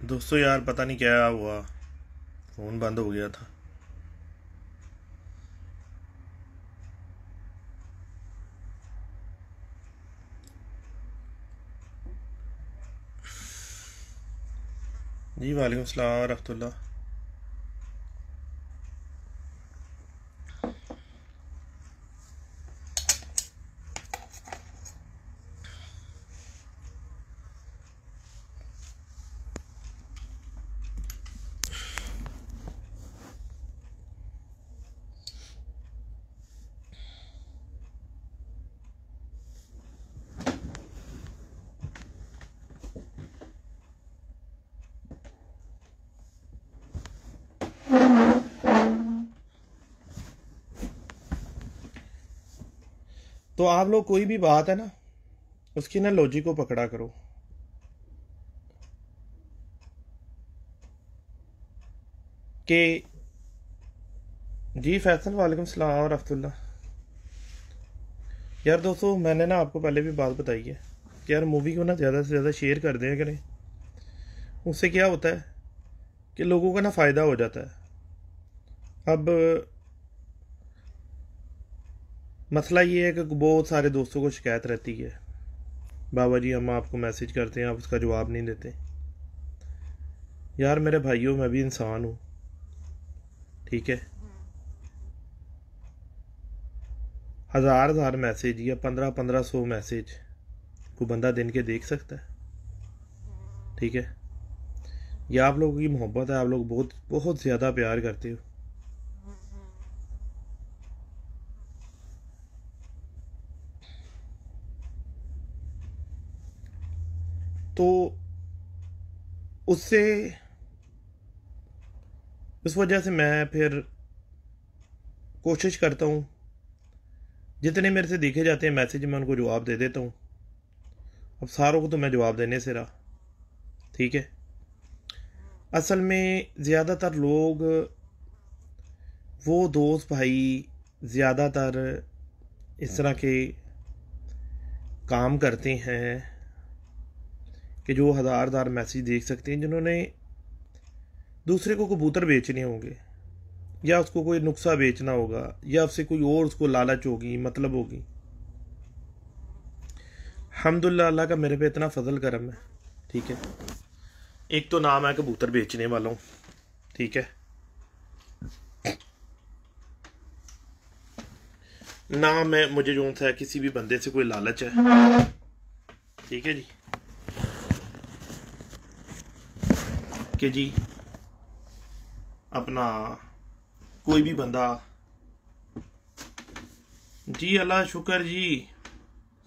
दोस्तों यार पता नहीं क्या हुआ। फ़ोन बंद हो गया था। जी वालेकुम सलाम रहमतुल्लाह। तो आप लोग कोई भी बात है ना, उसकी ना लॉजिक को पकड़ा करो कि जी फैसल वालेकुम सलाम रहमतुल्लाह। यार दोस्तों मैंने ना आपको पहले भी बात बताई है कि यार मूवी को ना ज़्यादा से ज़्यादा शेयर कर दिया करें। उससे क्या होता है कि लोगों का ना फ़ायदा हो जाता है। अब मसला ये है कि बहुत सारे दोस्तों को शिकायत रहती है, बाबा जी हम आपको मैसेज करते हैं आप उसका जवाब नहीं देते। यार मेरे भाइयों मैं भी इंसान हूँ, ठीक है। हज़ार हज़ार मैसेज या 1500 मैसेज को बंदा दिन के देख सकता है, ठीक है। या आप लोगों की मोहब्बत है, आप लोग बहुत बहुत ज़्यादा प्यार करते हो, तो उससे उस वजह से मैं फिर कोशिश करता हूँ जितने मेरे से देखे जाते हैं मैसेज मैं उनको जवाब दे देता हूँ। अब सारों को तो मैं जवाब देने से रहा, ठीक है। असल में ज़्यादातर लोग, वो दोस्त भाई ज़्यादातर इस तरह के काम करते हैं कि जो हज़ार हज़ार मैसेज देख सकते हैं, जिन्होंने दूसरे को कबूतर बेचने होंगे या उसको कोई नुक्सा बेचना होगा या उससे कोई और उसको लालच होगी, मतलब होगी। अल्हम्दुलिल्लाह अल्लाह का मेरे पे इतना फजल करम है, ठीक है। एक तो नाम है कबूतर बेचने वालों, ठीक है। ना मैं मुझे जो है किसी भी बंदे से कोई लालच है, ठीक है जी, कि जी अपना कोई भी बंदा, जी अल्लाह शुक्र जी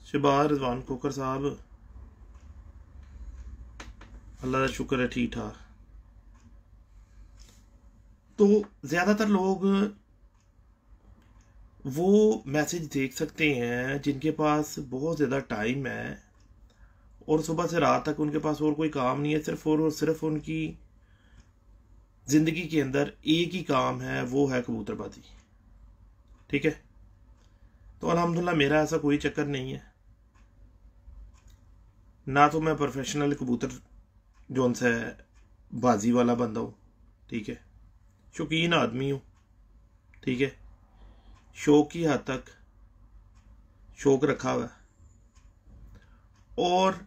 शबार रजवान कोकर साहब, अल्लाह का शुक्र है ठीक ठाक। तो ज़्यादातर लोग वो मैसेज देख सकते हैं जिनके पास बहुत ज़्यादा टाइम है और सुबह से रात तक उनके पास और कोई काम नहीं है, सिर्फ और सिर्फ उनकी ज़िंदगी के अंदर एक ही काम है, वो है कबूतरबाजी, ठीक है। तो अल्हम्दुलिल्लाह मेरा ऐसा कोई चक्कर नहीं है, ना तो मैं प्रोफेशनल कबूतर जोन से बाजी वाला बंदा हूँ, ठीक है। शौकीन आदमी हूँ, ठीक है। शौक की हद तक शौक रखा हुआ है और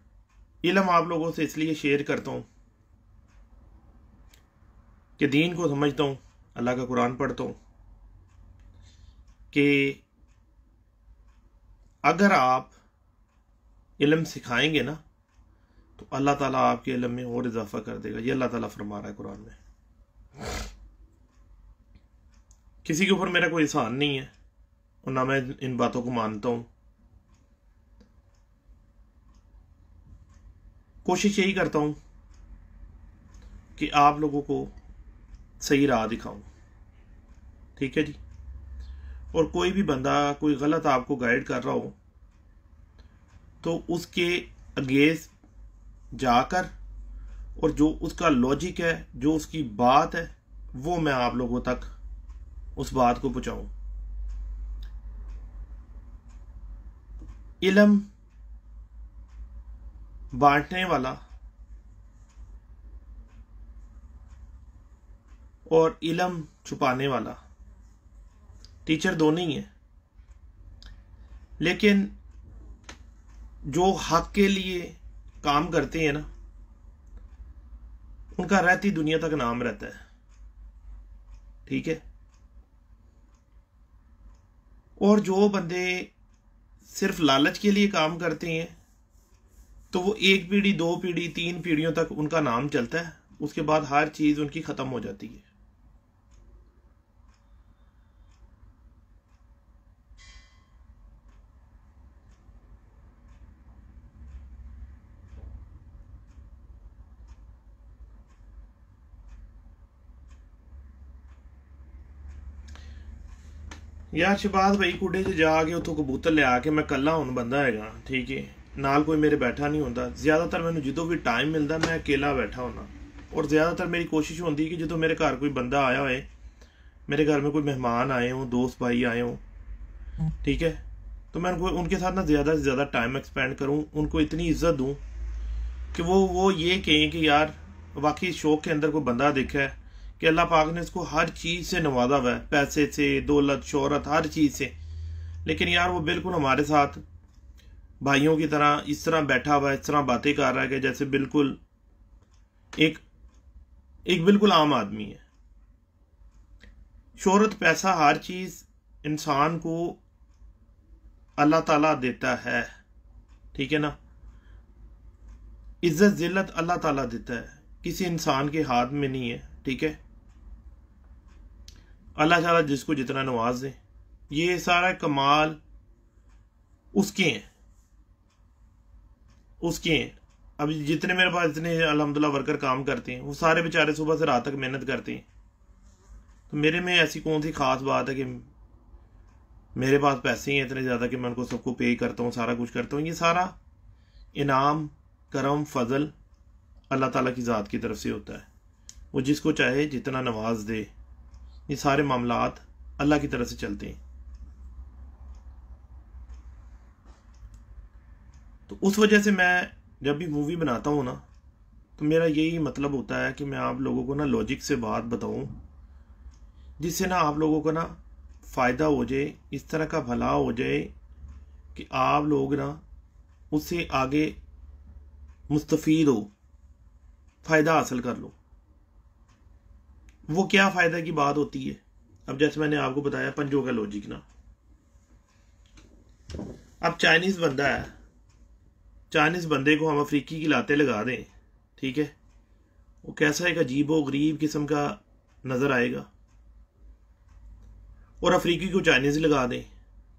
इल्म आप लोगों से इसलिए शेयर करता हूँ कि दीन को समझता हूँ, अल्लाह का कुरान पढ़ता हूँ कि अगर आप इल्म सिखाएंगे ना तो अल्लाह ताला आपके इल्म में और इजाफा कर देगा। ये अल्लाह ताला फरमा रहा है कुरान में। किसी के ऊपर मेरा कोई एहसान नहीं है और ना मैं इन बातों को मानता हूँ। कोशिश यही करता हूँ कि आप लोगों को सही राह दिखाऊं, ठीक है जी। और कोई भी बंदा कोई गलत आपको गाइड कर रहा हो तो उसके अगेंस्ट जाकर और जो उसका लॉजिक है, जो उसकी बात है, वो मैं आप लोगों तक उस बात को पहुंचाऊं। इल्म बांटने वाला और इल्म छुपाने वाला। टीचर दोनों ही है, लेकिन जो हक के लिए काम करते हैं ना, उनका रहती दुनिया तक नाम रहता है। ठीक है। और जो बंदे सिर्फ लालच के लिए काम करते हैं, तो वो 1 पीढ़ी 2 पीढ़ी 3 पीढ़ियों तक उनका नाम चलता है, उसके बाद हर चीज उनकी खत्म हो जाती है। यार शहबाज भाई कुड़े च जाके उतों कबूतर लिया के मैं कला हुण बंदा हैगा, ठीक है, नाल कोई मेरे बैठा नहीं होंदा। ज्यादातर मैनू जो भी टाइम मिलता मैं अकेला बैठा होना, और ज्यादातर मेरी कोशिश होती कि जो मेरे घर कोई बंदा आया होए, मेरे घर में कोई मेहमान आए हों, दोस्त भाई आए हों, ठीक है, तो मैं उनके साथ ना ज़्यादा से ज़्यादा टाइम एक्सपेंड करूं, उनको इतनी इज्जत दूं कि वो ये कहें कि यार वाकई शौक के अंदर कोई बंदा देखा है कि अल्लाह पाक ने इसको हर चीज़ से नवाजा हुआ है, पैसे से, दौलत, शोहरत, हर चीज़ से, लेकिन यार वो बिल्कुल हमारे साथ भाइयों की तरह इस तरह बैठा हुआ है, इस तरह बातें कर रहा है कि जैसे बिल्कुल एक बिल्कुल आम आदमी है। शोहरत, पैसा, हर चीज़ इंसान को अल्लाह ताला देता है, ठीक है ना। इज्जत जिल्लत अल्लाह ताला देता है, किसी इंसान के हाथ में नहीं है, ठीक है। अल्लाह ताला जिसको जितना नवाज दे, ये सारा कमाल उसके हैं, उसके हैं। अब जितने मेरे पास इतने अल्हम्दुलिल्लाह वर्कर काम करते हैं, वो सारे बेचारे सुबह से रात तक मेहनत करते हैं। तो मेरे में ऐसी कौन सी खास बात है कि मेरे पास पैसे हैं इतने ज़्यादा कि मैं उनको सबको पे करता हूँ, सारा कुछ करता हूँ। ये सारा इनाम, करम, फजल अल्लाह ताला की ज़ात की तरफ से होता है। वो जिसको चाहे जितना नवाज दे। ये सारे मामलात अल्लाह की तरफ से चलते हैं। तो उस वजह से मैं जब भी मूवी बनाता हूँ ना, तो मेरा यही मतलब होता है कि मैं आप लोगों को ना लॉजिक से बात बताऊँ, जिससे ना आप लोगों को ना फ़ायदा हो जाए, इस तरह का भला हो जाए कि आप लोग ना उससे आगे मुस्तफ़ीद हो, फ़ायदा हासिल कर लो। वो क्या फ़ायदा की बात होती है? अब जैसे मैंने आपको बताया पंजों का लॉजिक ना। अब चाइनीज़ बंदा है, चाइनीज़ बंदे को हम अफ्रीकी की लाते लगा दें, ठीक है, वो कैसा एक अजीबो गरीब किस्म का नज़र आएगा। और अफ्रीकी को चाइनीज़ लगा दें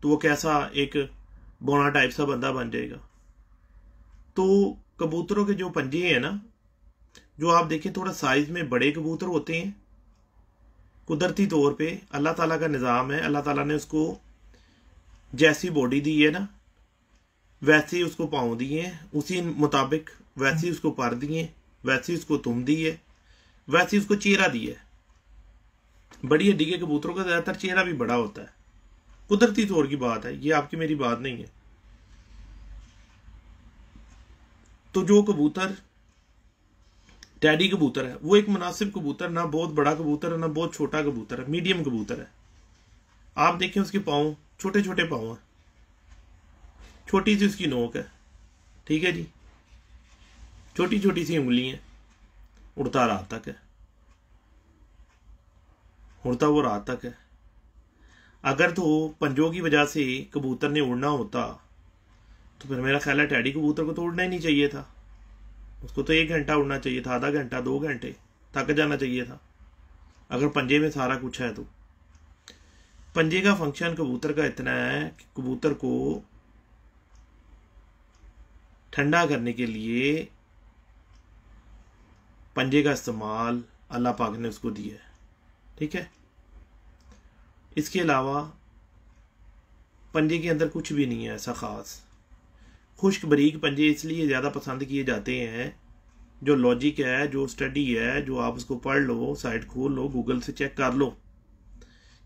तो वो कैसा एक बोना टाइप सा बंदा बन जाएगा। तो कबूतरों के जो पंजे हैं ना, जो आप देखें थोड़ा साइज में बड़े कबूतर होते हैं, कुदरती तौर पे अल्लाह ताला का निज़ाम है। अल्लाह ताला ने उसको जैसी बॉडी दी है ना, वैसे ही उसको पाँव दिए हैं, उसी मुताबिक वैसे ही उसको पर दिए, वैसे ही उसको तुम दी है, वैसे ही उसको चेहरा दिया है। बड़ी हड्डी के कबूतरों का ज़्यादातर चेहरा भी बड़ा होता है, कुदरती तौर की बात है, ये आपकी मेरी बात नहीं है। तो जो कबूतर टैडी कबूतर है, वो एक मुनासिब कबूतर, ना बहुत बड़ा कबूतर है ना बहुत छोटा कबूतर है, मीडियम कबूतर है। आप देखें उसके पाँव छोटे छोटे पाँव हैं, छोटी सी उसकी नोक है, ठीक है जी, छोटी छोटी सी उंगली है, उड़ता रात तक है, उड़ता वो रात तक है। अगर तो पंजों की वजह से कबूतर ने उड़ना होता तो फिर मेरा ख्याल है टैडी कबूतर को तो उड़ना ही नहीं चाहिए था, उसको तो 1 घंटा उड़ना चाहिए था, आधा घंटा, 2 घंटे, थक जाना चाहिए था। अगर पंजे में सारा कुछ है तो पंजे का फंक्शन कबूतर का इतना है कि कबूतर को ठंडा करने के लिए पंजे का इस्तेमाल अल्लाह पाक ने उसको दिया है, ठीक है। इसके अलावा पंजे के अंदर कुछ भी नहीं है ऐसा ख़ास। खुश्क बरीक पंजे इसलिए ज़्यादा पसंद किए जाते हैं, जो लॉजिक है, जो स्टडी है, जो आप उसको पढ़ लो, साइट खोल लो, गूगल से चेक कर लो।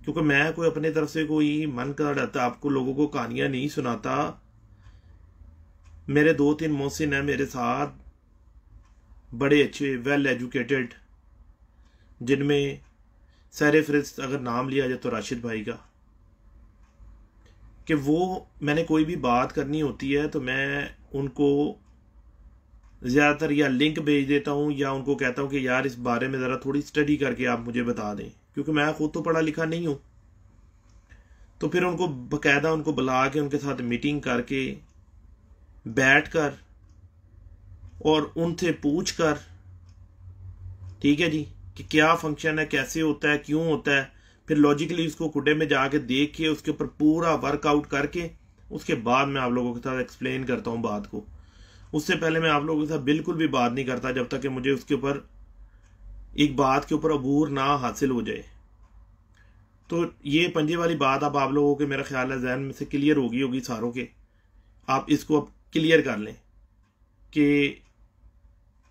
क्योंकि मैं कोई अपने तरफ से कोई मन कर रहता आपको लोगों को कहानियाँ नहीं सुनाता। मेरे 2-3 मोहसिन हैं मेरे साथ, बड़े अच्छे वेल एजुकेटेड, जिनमें सर फहरिस्त अगर नाम लिया जाए तो राशिद भाई का, कि वो मैंने कोई भी बात करनी होती है तो मैं उनको ज़्यादातर या लिंक भेज देता हूँ या उनको कहता हूँ कि यार इस बारे में ज़रा थोड़ी स्टडी करके आप मुझे बता दें, क्योंकि मैं खुद तो पढ़ा लिखा नहीं हूँ। तो फिर उनको बकायदा उनको बुला के उनके साथ मीटिंग करके बैठ कर और उनसे पूछ कर, ठीक है जी, कि क्या फंक्शन है, कैसे होता है, क्यों होता है, फिर लॉजिकली उसको कुडे में जाके देख के उसके ऊपर पूरा वर्कआउट करके उसके बाद मैं आप लोगों के साथ एक्सप्लेन करता हूँ बात को। उससे पहले मैं आप लोगों के साथ बिल्कुल भी बात नहीं करता जब तक कि मुझे उसके ऊपर एक बात के ऊपर अबूर ना हासिल हो जाए। तो ये पंजे वाली बात अब आप लोगों के मेरा ख्याल है जहन में से क्लियर होगी सारों के। आप इसको अब क्लियर कर लें कि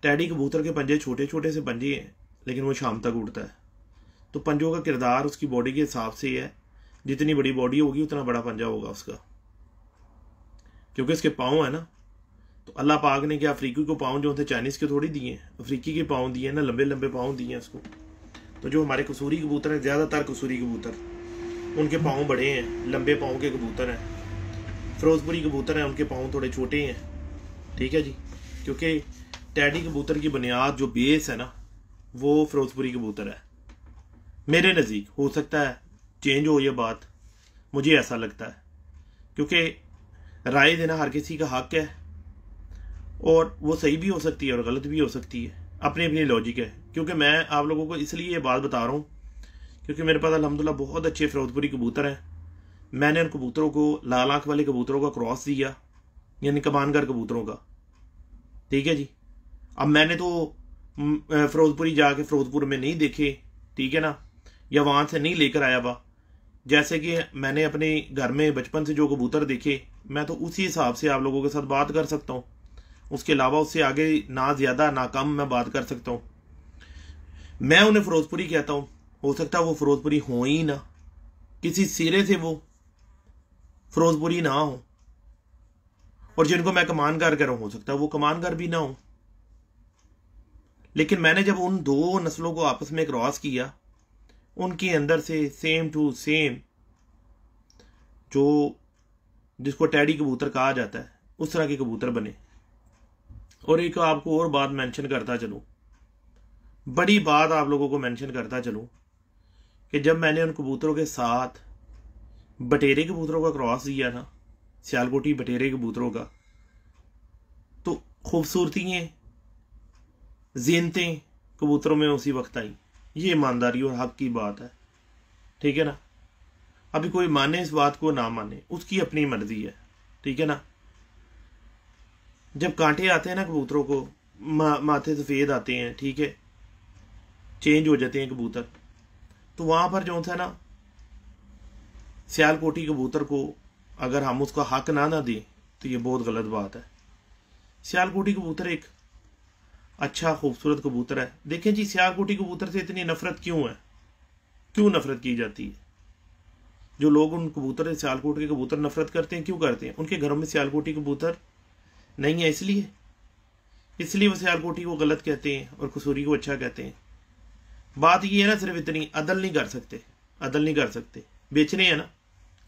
टैडी कबूतर के पंजे छोटे छोटे से पंजे हैं, लेकिन वो शाम तक उड़ता है। तो पंजों का किरदार उसकी बॉडी के हिसाब से है, जितनी बड़ी बॉडी होगी उतना बड़ा पंजा होगा उसका, क्योंकि इसके पाँव है ना। तो अल्लाह पाक ने क्या अफ्रीकी को पाँव जो थे चाइनीज़ के थोड़ी दिए हैं, अफ्रीकी के पाँव दिए ना, लंबे लंबे पाँव दिए हैं उसको। तो जो हमारे कसूरी कबूतर हैं, ज़्यादातर कसूरी कबूतर उनके पाँव बड़े हैं, लंबे पाँव के कबूतर हैं। फिरोजपुरी कबूतर हैं, उनके पाँव थोड़े छोटे हैं, ठीक है जी, क्योंकि टैडी कबूतर की बुनियाद जो बेस है ना वो फिरोजपुरी कबूतर है मेरे नज़दीक। हो सकता है चेंज हो ये बात, मुझे ऐसा लगता है, क्योंकि राय देना हर किसी का हक है और वो सही भी हो सकती है और गलत भी हो सकती है, अपनी अपनी लॉजिक है। क्योंकि मैं आप लोगों को इसलिए ये बात बता रहा हूँ क्योंकि मेरे पास अल्हम्दुलिल्लाह बहुत अच्छे फिरोजपुरी कबूतर हैं। मैंने उन कबूतरों को लाल आँख वाले कबूतरों का क्रॉस दिया, यानी कमानगर कबूतरों का, ठीक है जी। अब मैंने तो फिरोजपुरी जाके फिरोजपुर में नहीं देखे, ठीक है ना, या वहाँ से नहीं लेकर आया बा। जैसे कि मैंने अपने घर में बचपन से जो कबूतर देखे, मैं तो उसी हिसाब से आप लोगों के साथ बात कर सकता हूँ। उसके अलावा उससे आगे ना ज़्यादा ना कम मैं बात कर सकता हूँ। मैं उन्हें फिरोजपुरी कहता हूँ, हो सकता है वो फिरोजपुरी हो ही ना, किसी सिरे से वो फिरोजपुरी ना हो, और जिनको मैं कमानगर कह रहा हूँ हो सकता है वो कमानगर भी ना हो। लेकिन मैंने जब उन दो नस्लों को आपस में क्रॉस किया, उनके अंदर से सेम टू सेम जो जिसको टैडी कबूतर कहा जाता है उस तरह के कबूतर बने। और एक आपको और बात मेंशन करता चलूं, बड़ी बात आप लोगों को मेंशन करता चलूं, कि जब मैंने उन कबूतरों के साथ बटेरे कबूतरों का क्रॉस दिया ना, सियालकोटी बटेरे कबूतरों का, तो खूबसूरती ज़ीनतें कबूतरों में उसी वक्त आई। ये ईमानदारी और हक की बात है, ठीक है ना। अभी कोई माने इस बात को ना माने, उसकी अपनी मर्जी है, ठीक है ना। जब कांटे आते हैं ना कबूतरों को, माथे सफ़ेद आते हैं, ठीक है, चेंज हो जाते हैं कबूतर, तो वहाँ पर जो है ना सियालकोटी कबूतर को अगर हम उसका हक ना दें तो ये बहुत गलत बात है। सियालकोटी कबूतर एक अच्छा खूबसूरत कबूतर है। देखें जी, सियालकोटी कबूतर से इतनी नफरत क्यों है, क्यों नफरत की जाती है? जो लोग उन कबूतर से सियालकोट के कबूतर नफरत करते हैं, क्यों करते हैं? उनके घरों में सियालकोटी कबूतर नहीं है, इसलिए वो सियालकोटी को गलत कहते हैं और कसूरी को अच्छा कहते हैं। बात ये है ना, सिर्फ इतनी, अदल नहीं कर सकते। बेचने हैं ना,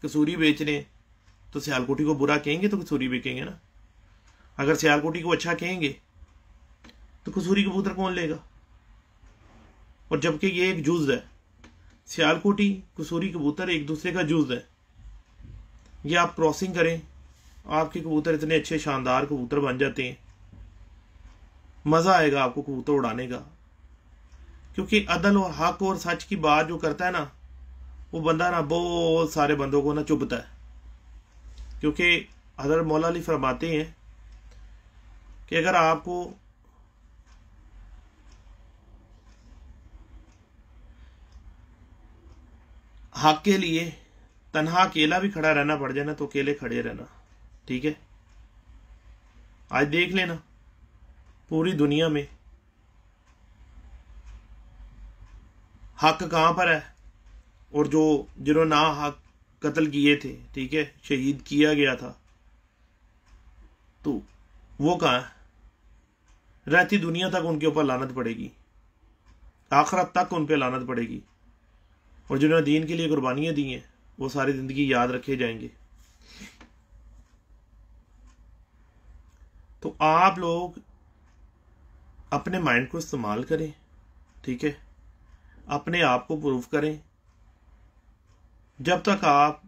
कसूरी बेचने, तो सियालकोटी को बुरा कहेंगे तो कसूरी बेचेंगे ना। अगर सियालकोटी को अच्छा कहेंगे तो कसूरी कबूतर कौन लेगा? और जबकि ये एक जुज़ है, सियालकोटी कसूरी कबूतर एक दूसरे का जुज़ है। ये आप क्रॉसिंग करें, आपके कबूतर इतने अच्छे शानदार कबूतर बन जाते हैं, मज़ा आएगा आपको कबूतर उड़ाने का। क्योंकि अदल और हक और सच की बात जो करता है ना, वो बंदा ना बहुत सारे बंदों को ना चुभता है। क्योंकि हज़रत मौला अली फरमाते हैं कि अगर आपको हक के लिए तन्हा अकेला भी खड़ा रहना पड़ जाए ना, तो अकेले खड़े रहना, ठीक है। आज देख लेना पूरी दुनिया में हक कहाँ पर है, और जो जिन्होंने ना हक कत्ल किए थे, ठीक है, शहीद किया गया था, तो वो कहाँ है? रहती दुनिया तक उनके ऊपर लानत पड़ेगी, आखिरत तक उन पे लानत पड़ेगी। और जिन्होंने दीन के लिए कुर्बानियां दी हैं वो सारी ज़िंदगी याद रखे जाएंगे। तो आप लोग अपने माइंड को इस्तेमाल करें, ठीक है, अपने आप को प्रूव करें। जब तक आप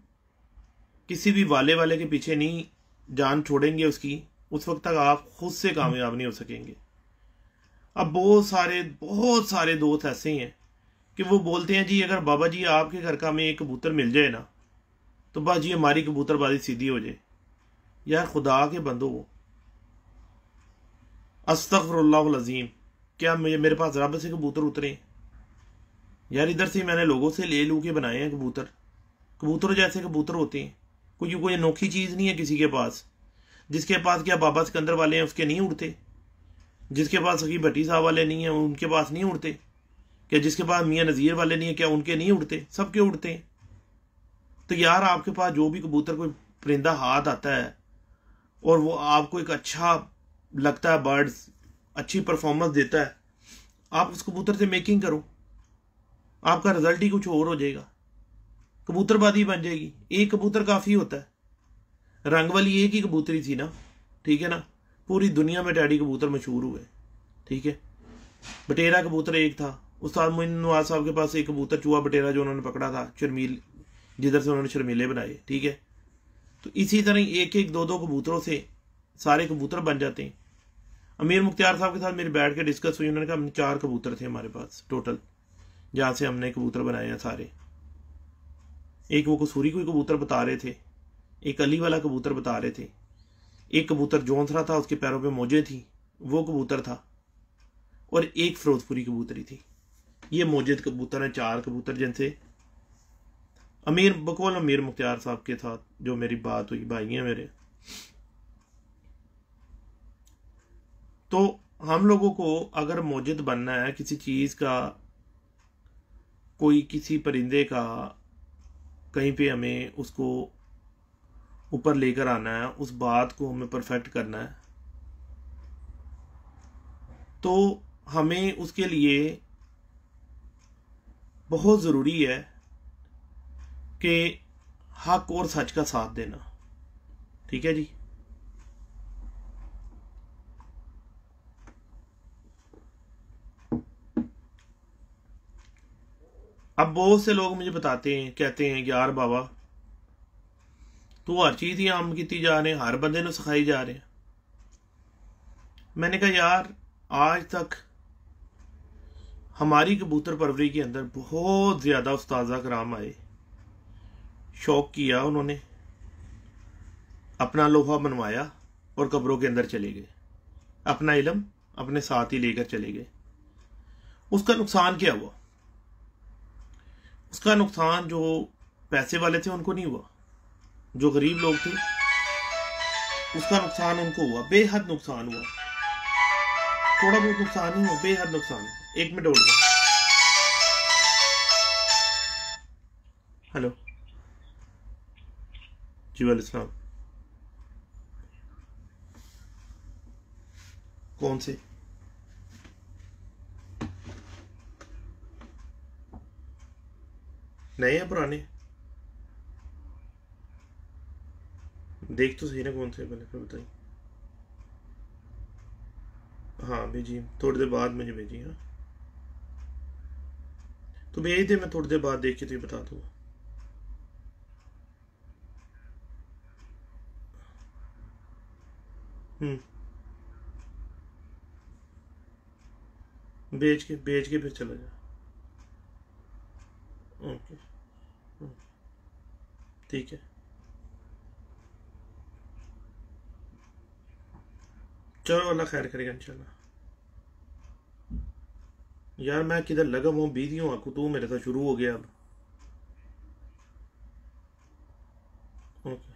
किसी भी वाले के पीछे नहीं जान छोड़ेंगे उसकी, उस वक्त तक आप खुद से कामयाब नहीं हो सकेंगे। अब बहुत सारे दोस्त ऐसे हैं कि वो बोलते हैं जी अगर बाबा जी आपके घर का हमें एक कबूतर मिल जाए ना तो बस जी हमारी कबूतरबाजी सीधी हो जाए। यार खुदा के बंदो, अस्तगफिरुल्लाह अज़ीम, क्या मेरे पास रब से कबूतर उतरे? यार इधर से मैंने लोगों से ले लू के बनाए हैं कबूतर। कबूतर जैसे कबूतर होते हैं, कोई अनोखी चीज़ नहीं है किसी के पास। जिसके पास क्या बाबा सिकंदर वाले हैं उसके नहीं उड़ते, जिसके पास सखी भट्टी साहब वाले नहीं हैं उनके पास नहीं उड़ते, क्या जिसके पास मियाँ नज़ीर वाले नहीं है क्या उनके नहीं उड़ते? सबके उड़ते हैं। तो यार आपके पास जो भी कबूतर कोई परिंदा हाथ आता है और वो आपको एक अच्छा लगता है, बर्ड्स अच्छी परफॉर्मेंस देता है, आप उस कबूतर से मेकिंग करो, आपका रिजल्ट ही कुछ और हो जाएगा, कबूतरबाजी बन जाएगी। एक कबूतर काफ़ी होता है। रंग वाली एक ही कबूतरी थी ना, ठीक है ना, पूरी दुनिया में डैडी कबूतर मशहूर हुए, ठीक है। बटेरा कबूतर एक था, उस्ताद मोइन नवाज साहब के पास एक कबूतर चूहा बटेरा जो उन्होंने पकड़ा था, शर्मील, जिधर से उन्होंने शर्मीले बनाए, ठीक है। तो इसी तरह एक एक दो कबूतरों से सारे कबूतर बन जाते हैं। अमीर मुख्तियार साहब के साथ मेरी बैठ के डिस्कस हुई, उन्होंने कहा हमने 4 कबूतर थे हमारे पास टोटल, जहाँ से हमने कबूतर बनाए हैं सारे। एक वो कसूरी कोई कबूतर बता रहे थे, एक अली वाला कबूतर बता रहे थे, एक कबूतर जौंसरा था उसके पैरों पे मोजे थी वो कबूतर था, और एक फिरोजपुरी कबूतरी थी। ये मोजिद कबूतर हैं, 4 कबूतर जिनसे अमीर मुख्तियार साहब के साथ जो मेरी बात हुई, भाई हैं मेरे। तो हम लोगों को अगर मोजिद बनना है किसी चीज़ का, कोई किसी परिंदे का, कहीं पे हमें उसको ऊपर लेकर आना है, उस बात को हमें परफेक्ट करना है, तो हमें उसके लिए बहुत ज़रूरी है कि हक और सच का साथ देना, ठीक है जी। अब बहुत से लोग मुझे बताते हैं, कहते हैं यार बाबा तू हर चीज़ ही आम की जा रहे हैं, हर बंदे ने सिखाई जा रहे हैं। मैंने कहा यार आज तक हमारी कबूतर परवरी के अंदर बहुत ज़्यादा उस्ताज़ा कराम आए, शौक किया उन्होंने, अपना लोहा बनवाया और कब्रों के अंदर चले गए, अपना इल्म अपने साथ ही लेकर चले गए। उसका नुकसान क्या हुआ? उसका नुकसान जो पैसे वाले थे उनको नहीं हुआ, जो गरीब लोग थे उसका नुकसान उनको हुआ, बेहद नुकसान हुआ। थोड़ा बहुत नुकसान ही हुआ, बेहद नुकसान। 1 मिनट और। हेलो जी, वालेकुम सलाम। कौन से? नए या पुराने? देख तो सही ना कौन से, पहले फिर बताइए। हाँ भेजिए, थोड़ी देर बाद मुझे भेजिए। हाँ तो भेज दे, मैं थोड़ी देर बाद देख के तुझे बता दूंगा। भेज के फिर चला जा। ओके ठीक है, चलो अल्लाह खैर करेगा इंशाल्लाह। यार मैं किधर लगा हूँ, बिजी हूँ, आपको तू मेरे साथ शुरू हो गया अब। ओके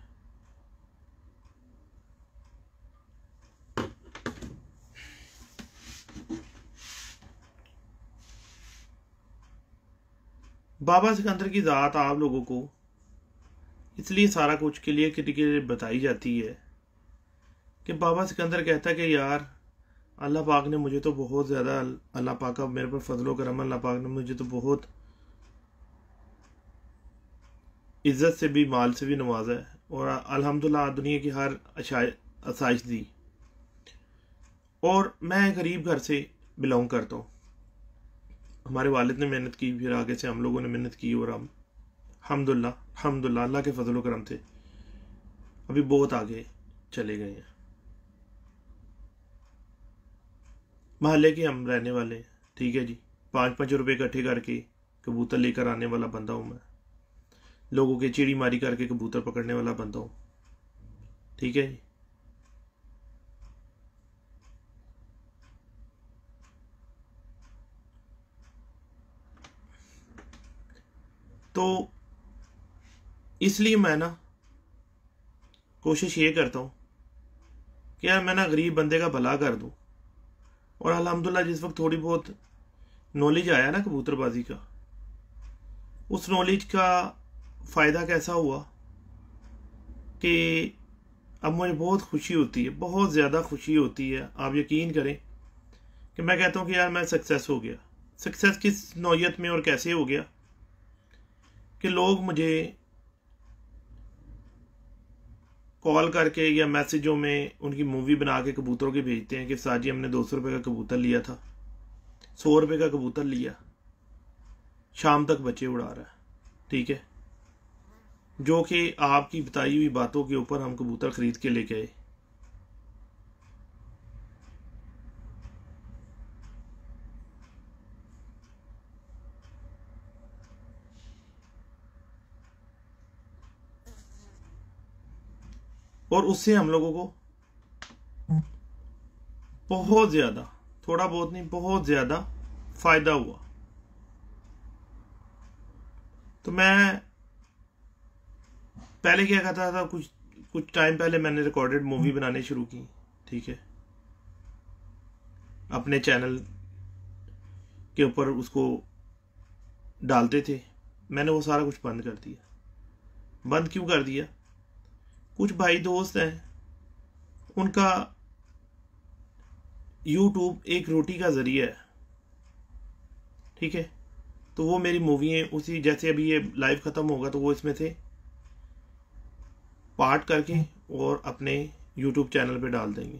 बाबा सिकंदर की ज़ात आप लोगों को इसलिए सारा कुछ के लिए बताई जाती है कि बाबा सिकंदर कहता है कि यार अल्लाह पाक ने मुझे तो बहुत ज़्यादा, अल्लाह पाक का मेरे पर फजलो करम, अल्लाह पाक ने मुझे तो बहुत इज़्ज़त से भी, माल से भी नवाजा है, और अल्हम्दुलिल्लाह दुनिया की हर आसाइश दी। और मैं गरीब घर से बिलोंग करता हूँ। हमारे वालिद ने मेहनत की, फिर आगे से हम लोगों ने मेहनत की, और हम अल्हम्दुलिल्लाह अल्लाह के फजल करम से अभी बहुत आगे चले गए हैं। महल्ले के हम रहने वाले हैं, ठीक है जी। 5-5 रुपए इकट्ठे करके कबूतर लेकर आने वाला बंदा हूँ मैं। लोगों के चिड़ी मारी करके कबूतर पकड़ने वाला बंदा हूँ, ठीक है जी। तो इसलिए मैं ना कोशिश ये करता हूँ कि यार मैं ना गरीब बंदे का भला कर दूँ। और अल्हम्दुलिल्लाह जिस वक्त थोड़ी बहुत नॉलेज आया ना कबूतरबाजी का, उस नॉलेज का फ़ायदा कैसा हुआ कि अब मुझे बहुत खुशी होती है, बहुत ज़्यादा खुशी होती है। आप यकीन करें कि मैं कहता हूँ कि यार मैं सक्सेस हो गया। सक्सेस किस नौयत में और कैसे हो गया कि लोग मुझे कॉल करके या मैसेजों में उनकी मूवी बना के कबूतरों की भेजते हैं कि साजी हमने 200 रुपये का कबूतर लिया था, 100 रुपये का कबूतर लिया, शाम तक बच्चे उड़ा रहा है, ठीक है। जो कि आपकी बताई हुई बातों के ऊपर हम कबूतर खरीद के लेके आए। और उससे हम लोगों को बहुत ज्यादा, थोड़ा बहुत नहीं, बहुत ज्यादा फायदा हुआ। तो मैं पहले क्या कहता था, कुछ टाइम पहले मैंने रिकॉर्डेड मूवी बनानी शुरू की, ठीक है। अपने चैनल के ऊपर उसको डालते थे। मैंने वो सारा कुछ बंद कर दिया। बंद क्यों कर दिया? कुछ भाई दोस्त हैं, उनका यूट्यूब एक रोटी का जरिया है, ठीक है। तो वो मेरी मूवी है, उसी जैसे अभी ये लाइव खत्म होगा तो वो इसमें से पार्ट करके और अपने यूट्यूब चैनल पे डाल देंगे।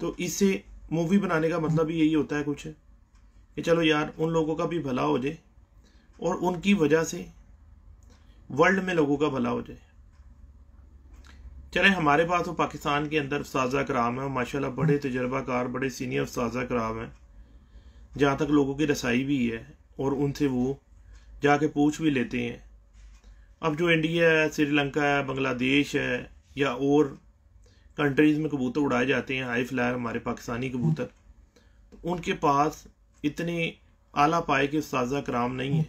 तो इससे मूवी बनाने का मतलब भी यही होता है कुछ, कि चलो यार उन लोगों का भी भला हो जाए और उनकी वजह से वर्ल्ड में लोगों का भला हो जाए। चले हमारे पास तो पाकिस्तान के अंदर उस्ताज़ा कराम है माशाल्लाह, बड़े तजर्बाकार, बड़े सीनियर उस्ताज़ा कराम हैं, जहाँ तक लोगों की रसाई भी है और उनसे वो जाके पूछ भी लेते हैं। अब जो इंडिया है, श्रीलंका है, बांग्लादेश है या और कंट्रीज़ में कबूतर उड़ाए जाते हैं, हाई फ्लायर हमारे पाकिस्तानी कबूतर, तो उनके पास इतने आला पाए के उस्ताज़ा कराम नहीं है।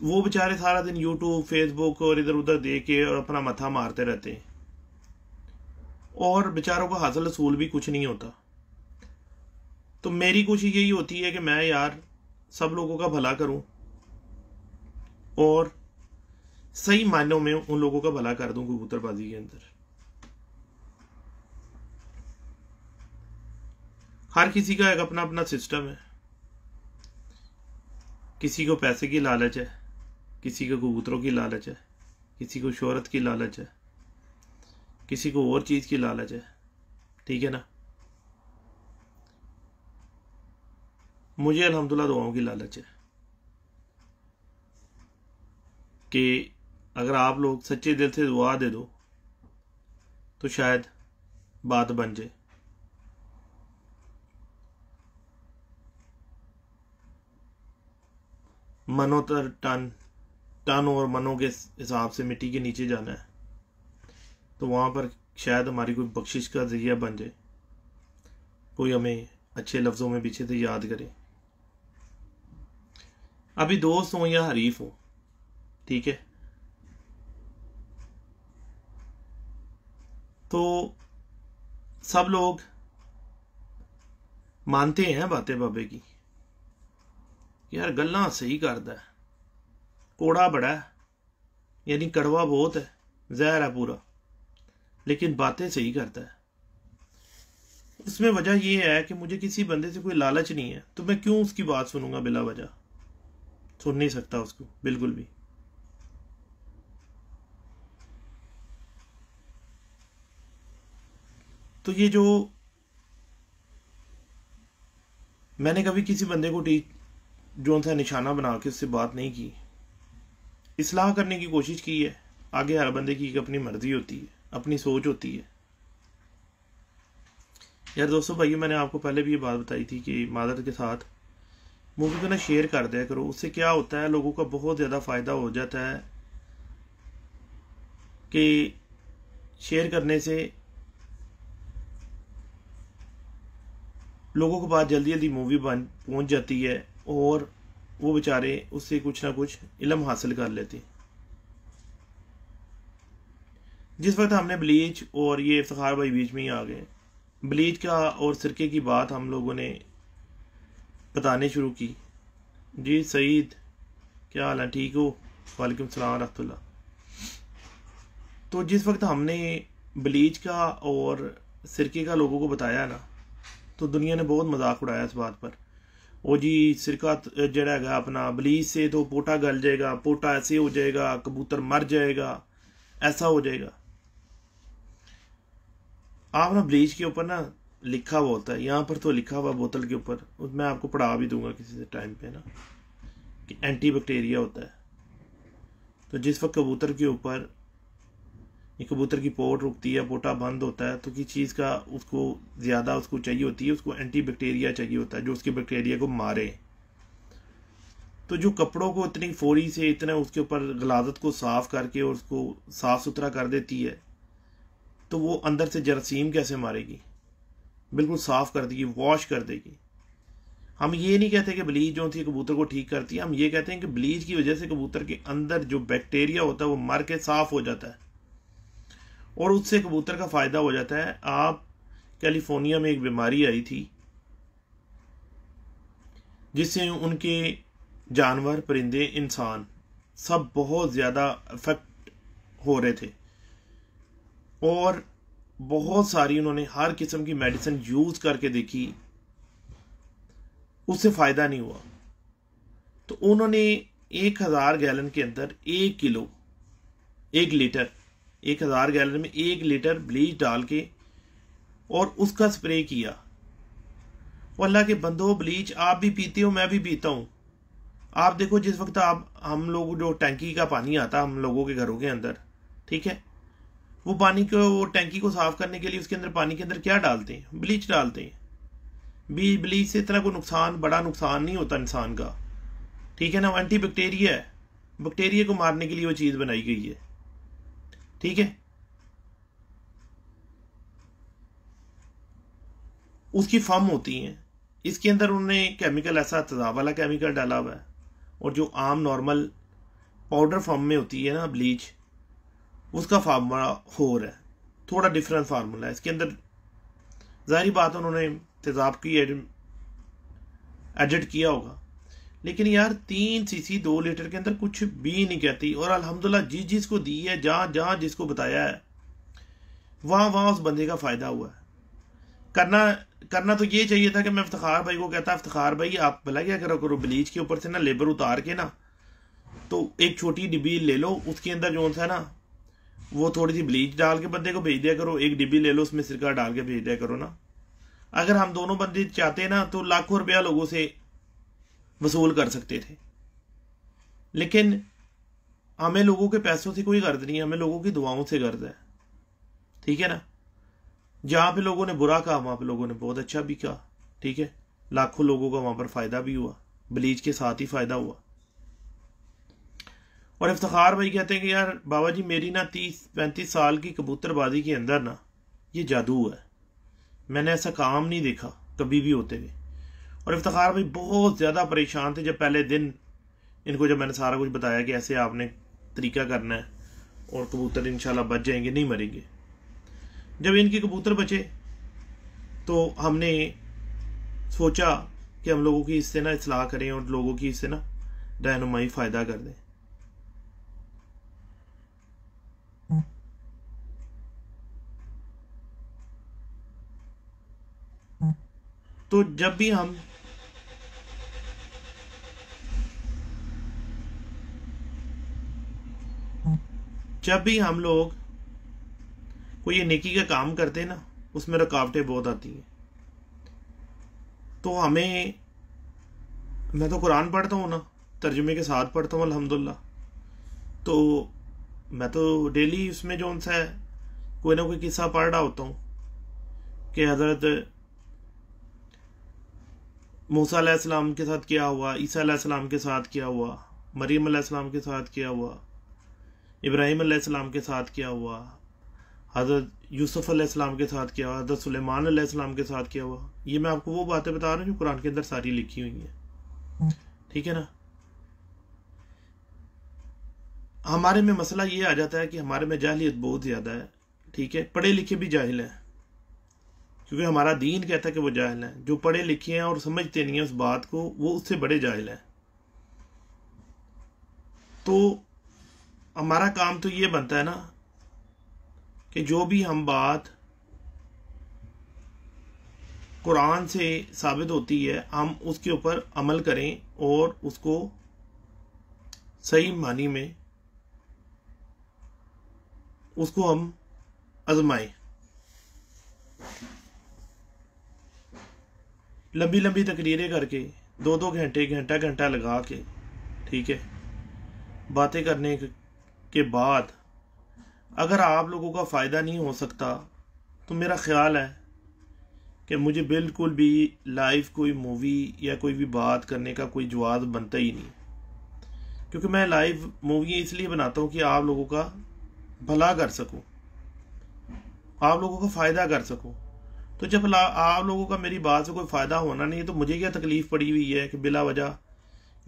वो बेचारे सारा दिन यूट्यूब, फेसबुक और इधर उधर देख के और अपना मथा मारते रहते हैं, और बेचारों का हासिल असूल भी कुछ नहीं होता। तो मेरी कोशिश यही होती है कि मैं यार सब लोगों का भला करूं और सही मायनों में उन लोगों का भला कर दूं कबूतरबाजी के अंदर। हर किसी का एक अपना अपना सिस्टम है। किसी को पैसे की लालच है, किसी को कबूतरों की लालच है, किसी को शोहरत की लालच है, किसी को और चीज़ की लालच है, ठीक है ना। मुझे अल्हम्दुलिल्लाह दुआओं की लालच है कि अगर आप लोग सच्चे दिल से दुआ दे दो तो शायद बात बन जाए। मनो तर टन और मनों के हिसाब से मिट्टी के नीचे जाना है, तो वहाँ पर शायद हमारी कोई बख्शिश का जरिया बन जाए, कोई हमें अच्छे लफ्ज़ों में पीछे से याद करे। अभी दोस्त हो या हरीफ हो, ठीक है, तो सब लोग मानते हैं बातें बाबे की, यार गल्ला सही करता है, कोड़ा बड़ा है, यानी कड़वा बहुत है, जहर है पूरा, लेकिन बातें सही करता है। उसमें वजह यह है कि मुझे किसी बंदे से कोई लालच नहीं है, तो मैं क्यों उसकी बात सुनूंगा बिला वजह? सुन नहीं सकता उसको बिल्कुल भी। तो ये जो मैंने कभी किसी बंदे को जो था निशाना बना के उससे बात नहीं की, इस्लाह करने की कोशिश की है। आगे हर बंदे की अपनी मर्जी होती है, अपनी सोच होती है। यार दोस्तों भाइयों, मैंने आपको पहले भी ये बात बताई थी कि मादर के साथ मूवी को ना शेयर कर दिया करो। उससे क्या होता है, लोगों का बहुत ज़्यादा फ़ायदा हो जाता है कि शेयर करने से लोगों के पास जल्दी जल्दी मूवी पहुंच जाती है और वो बेचारे उससे कुछ ना कुछ इल्म हासिल कर लेते। जिस वक्त हमने ब्लीच और ये इफ्तिखार भाई बीच में ही आ गए, ब्लीच का और सिरके की बात हम लोगों ने बताने शुरू की। जी सईद, क्या हाल है, ठीक हो? वालेकुम सलाम रहमतुल्लाह। तो जिस वक्त हमने ब्लीच का और सिरके का लोगों को बताया ना, तो दुनिया ने बहुत मजाक उड़ाया इस बात पर। ओ जी सिरका जड़ा है अपना, ब्लीच से तो पोटा गल जाएगा, पोटा ऐसे हो जाएगा, कबूतर मर जाएगा, ऐसा हो जाएगा। आप ना ब्लीच के ऊपर ना लिखा हुआ होता है, यहाँ पर तो लिखा हुआ बोतल के ऊपर, मैं आपको पढ़ा भी दूंगा किसी से टाइम पे ना, कि एंटी बैक्टीरिया होता है। तो जिस वक्त कबूतर के ऊपर ये कबूतर की पोट रुकती है, पोटा बंद होता है, तो किस चीज़ का उसको ज़्यादा उसको चाहिए होती है, उसको एंटी बैक्टीरिया चाहिए होता है जो उसकी बैक्टीरिया को मारे। तो जो कपड़ों को इतनी फौरी से इतना उसके ऊपर गलाजत को साफ करके और उसको साफ सुथरा कर देती है, तो वो अंदर से जरासीम कैसे मारेगी? बिल्कुल साफ कर देगी, वॉश कर देगी। हम ये नहीं कहते कि ब्लीच जो थी कबूतर को ठीक करती है, हम ये कहते हैं कि ब्लीच की वजह से कबूतर के अंदर जो बैक्टीरिया होता है वो मर के साफ हो जाता है और उससे कबूतर का फायदा हो जाता है। आप कैलिफोर्निया में एक बीमारी आई थी जिससे उनके जानवर, परिंदे, इंसान सब बहुत ज़्यादा अफेक्ट हो रहे थे और बहुत सारी उन्होंने हर किस्म की मेडिसिन यूज़ करके देखी, उससे फ़ायदा नहीं हुआ। तो उन्होंने 1000 गैलन के अंदर 1 किलो, 1 लीटर, 1000 गैलन में 1 लीटर ब्लीच डाल के और उसका स्प्रे किया। और अल्लाह के बंदो, ब्लीच आप भी पीते हो, मैं भी पीता हूँ। आप देखो, जिस वक्त हम लोग जो टैंकी का पानी आता हम लोगों के घरों के अंदर, ठीक है, वो पानी को, टैंकी को साफ करने के लिए उसके अंदर, पानी के अंदर क्या डालते हैं? ब्लीच डालते हैं। ब्लीच से इतना कोई नुकसान, बड़ा नुकसान नहीं होता इंसान का, ठीक है ना। वो एंटी बैक्टीरिया है, बैक्टीरिया को मारने के लिए वो चीज़ बनाई गई है, ठीक है। उसकी फॉर्म होती हैं, इसके अंदर उन्होंने केमिकल ऐसा तेजाब वाला केमिकल डाला हुआ है, और जो आम नॉर्मल पाउडर फॉर्म में होती है ना ब्लीच, उसका फार्मूला हो रहा है, थोड़ा डिफरेंट फार्मूला है इसके अंदर। जाहिर बात उन्होंने तेजाब की एडिट किया होगा, लेकिन यार 3 सीसी 2 लीटर के अंदर कुछ भी नहीं कहती। और अल्हम्दुलिल्लाह जिसको दी है, जहाँ जहाँ जिसको बताया है, वहाँ वहाँ उस बंदे का फ़ायदा हुआ है। करना तो ये चाहिए था कि मैं इफ्तिखार भाई को कहता, इफ्तिखार भाई आप भला क्या करो, ब्लीच के ऊपर से ना लेबर उतार के ना, तो एक छोटी डिब्बी ले लो, उसके अंदर जो है ना वो थोड़ी सी ब्लीच डाल के बंदे को भेज दिया करो। एक डिब्बी ले लो, उसमें सिरका डाल के भेज दिया करो ना। अगर हम दोनों बंदे चाहते ना तो लाखों रुपया लोगों से वसूल कर सकते थे, लेकिन हमें लोगों के पैसों से कोई गर्ज नहीं है, हमें लोगों की दुआओं से गर्ज है, ठीक है ना। जहाँ पे लोगों ने बुरा कहा वहाँ पे लोगों ने बहुत अच्छा भी कहा, ठीक है। लाखों लोगों का वहाँ पर फ़ायदा भी हुआ, ब्लीच के साथ ही फ़ायदा हुआ। और इफ्तिखार भाई कहते हैं कि यार बाबा जी मेरी ना 30-35 साल की कबूतरबाजी के अंदर ना ये जादू है, मैंने ऐसा काम नहीं देखा कभी भी होते हुए। और इफ्तिखार भाई बहुत ज़्यादा परेशान थे जब पहले दिन इनको, जब मैंने सारा कुछ बताया कि ऐसे आपने तरीका करना है और कबूतर इंशाल्लाह बच जाएंगे, नहीं मरेंगे। जब इनके कबूतर बचे तो हमने सोचा कि हम लोगों की इससे ना इस्लाह करें और लोगों की इससे ना रहनुमाई फ़ायदा कर दें। तो जब भी हम लोग कोई ये नेकी का काम करते हैं ना, उसमें रुकावटें बहुत आती हैं। तो हमें, मैं तो कुरान पढ़ता हूँ ना, तर्जुमे के साथ पढ़ता हूँ अल्हम्दुलिल्लाह, तो मैं तो डेली उसमें जो उनसा है कोई ना कोई किस्सा पढ़ रहा होता हूँ कि हज़रत मूसा अलैहिस्सलाम के साथ क्या हुआ, ईसा अलैहिस्सलाम के साथ क्या हुआ, मरीम अलैहिस्सलाम के साथ क्या हुआ, इब्राहिम अलैहिस्सलाम के साथ क्या हुआ, हज़रत यूसुफ अलैहिस्सलाम के साथ क्या हुआ, हज़रत सुलेमान अलैहिस्सलाम के साथ क्या हुआ। ये मैं आपको वो बातें बता रहा हूँ जो कुरान के अंदर सारी लिखी हुई हैं, ठीक है ना। हमारे में मसला ये आ जाता है कि हमारे में जाहिलियत बहुत ज़्यादा है, ठीक है। पढ़े लिखे भी जाहिल हैं, क्योंकि हमारा दीन कहता है कि वो जाहिल हैं। जो पढ़े लिखे हैं और समझते नहीं हैं उस बात को, वो उससे बड़े जाहिल हैं। तो हमारा काम तो ये बनता है ना कि जो भी हम बात कुरान से साबित होती है हम उसके ऊपर अमल करें और उसको सही मानी में उसको हम आजमाएं। लंबी लंबी तकरीरें करके 2-2 घंटे, घंटा घंटा लगा के, ठीक है, बातें करने के बाद अगर आप लोगों का फ़ायदा नहीं हो सकता, तो मेरा ख्याल है कि मुझे बिल्कुल भी लाइव कोई मूवी या कोई भी बात करने का कोई जवाब बनता ही नहीं। क्योंकि मैं लाइव मूवी इसलिए बनाता हूँ कि आप लोगों का भला कर सकूँ, आप लोगों का फ़ायदा कर सकूँ। तो जब आप लोगों का मेरी बात से कोई फ़ायदा होना नहीं है, तो मुझे क्या तकलीफ़ पड़ी हुई है कि बिला वजह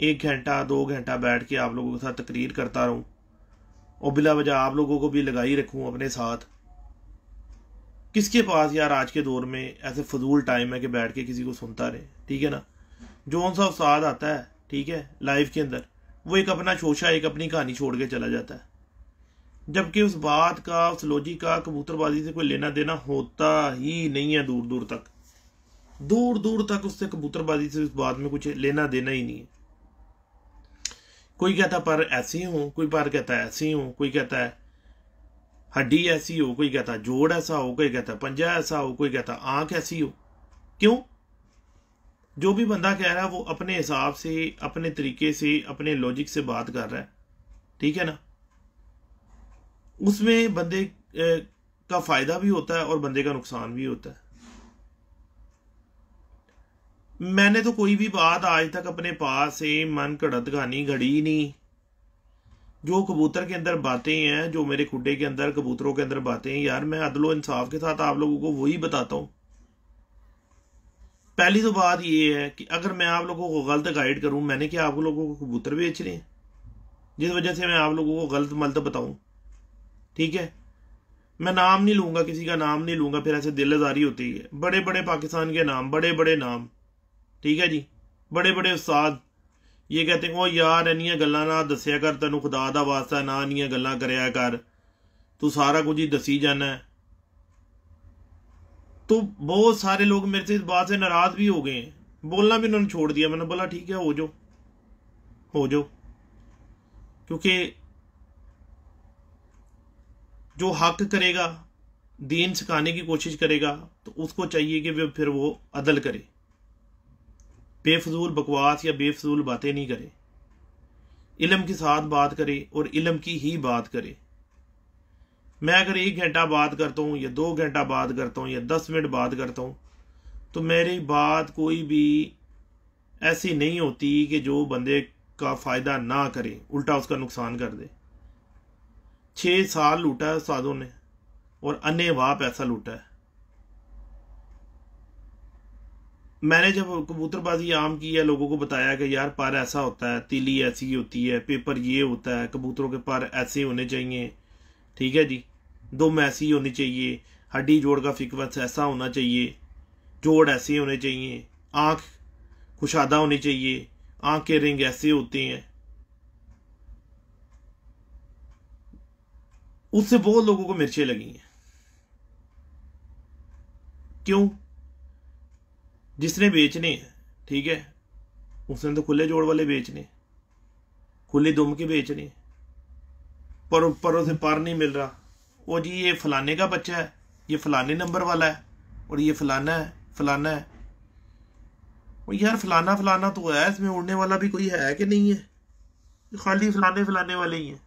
1 घंटा 2 घंटा बैठ के आप लोगों के साथ तकरीर करता रहूँ और बिला वजह आप लोगों को भी लगाई रखूँ अपने साथ। किसके पास यार आज के दौर में ऐसे फजूल टाइम है कि बैठ के किसी को सुनता रहे, ठीक है ना। जो सा उस्ताद आता है, ठीक है, लाइव के अंदर, वो एक अपना शोशा, एक अपनी कहानी छोड़ के चला जाता है, जबकि उस बात का, उस लॉजिक का कबूतरबाजी से कोई लेना देना होता ही नहीं है। दूर दूर तक उससे, कबूतरबाजी से, उस बात में कुछ लेना देना ही नहीं है। कोई कहता पर ऐसी हूं, कोई पर कहता है ऐसी हूं, कोई कहता है हड्डी ऐसी हो, कोई कहता जोड़ ऐसा हो, कोई कहता पंजा ऐसा हो, कोई कहता आंख ऐसी हो। क्यों? जो भी बंदा कह रहा है वो अपने हिसाब से, अपने तरीके से, अपने लॉजिक से बात कर रहा है, ठीक है ना। उसमें बंदे का फायदा भी होता है और बंदे का नुकसान भी होता है। मैंने तो कोई भी बात आज तक अपने पास से मन घड़त कहानी घड़ी नहीं। जो कबूतर के अंदर बातें हैं, जो मेरे खुड्डे के अंदर, कबूतरों के अंदर बातें हैं, यार मैं अदलो इंसाफ के साथ आप लोगों को वही बताता हूं। पहली तो बात ये है कि अगर मैं आप लोगों को गलत गाइड करूं, मैंने क्या आप लोगों को कबूतर बेच रहे हैं जिस वजह से मैं आप लोगों को गलत मलत बताऊं, ठीक है। मैं नाम नहीं लूंगा, किसी का नाम नहीं लूंगा, फिर ऐसे दिल आजारी होती है। बड़े बड़े पाकिस्तान के नाम, बड़े बड़े नाम, ठीक है जी, बड़े बड़े उस्ताद ये कहते हैं, ओ यार इन्नियां गल्लां ना दस्या कर, तेनू खुदा दा वास्ता ना इन्नियां गल्लां करया कर, तू सारा कुछ ही दसी जाना है। तो बहुत सारे लोग मेरे से इस बात से नाराज भी हो गए हैं, बोलना भी उन्होंने छोड़ दिया। मैंने बोला ठीक है, हो जाओ, क्योंकि जो हक करेगा, दीन सिखाने की कोशिश करेगा, तो उसको चाहिए कि फिर वो अदल करे, बेफजूल बकवास या बेफजूल बातें नहीं करे, इल्म के साथ बात करे और इल्म की ही बात करे। मैं अगर 1 घंटा बात करता हूँ या 2 घंटा बात करता हूँ या 10 मिनट बात करता हूँ, तो मेरी बात कोई भी ऐसी नहीं होती कि जो बंदे का फ़ायदा ना करे, उल्टा उसका नुकसान कर दे। 6 साल लूटा है उस्तादों ने और अन्नेवाह पैसा लूटा है। मैंने जब कबूतरबाजी आम की है, लोगों को बताया कि यार पर ऐसा होता है, तीली ऐसी होती है, पेपर ये होता है, कबूतरों के पर ऐसे होने चाहिए, ठीक है जी, दुम ऐसी होनी चाहिए, हड्डी जोड़ का फिकवत ऐसा होना चाहिए, जोड़ ऐसे होने चाहिए, आंख कुशादा होनी चाहिए, आंख के रिंग ऐसे होते हैं। उससे बहुत लोगों को मिर्चें लगी हैं। क्यों? जिसने बेचने हैं, ठीक है, उसने तो खुले जोड़ वाले बेचने, खुले दुम के बेचने, पर परों से पर नहीं मिल रहा। वो जी ये फलाने का बच्चा है, ये फलाने नंबर वाला है, और ये फलाना है फलाना है। वो यार फलाना फलाना तो है, इसमें उड़ने वाला भी कोई है कि नहीं है? खाली फलाने फलाने वाले ही हैं।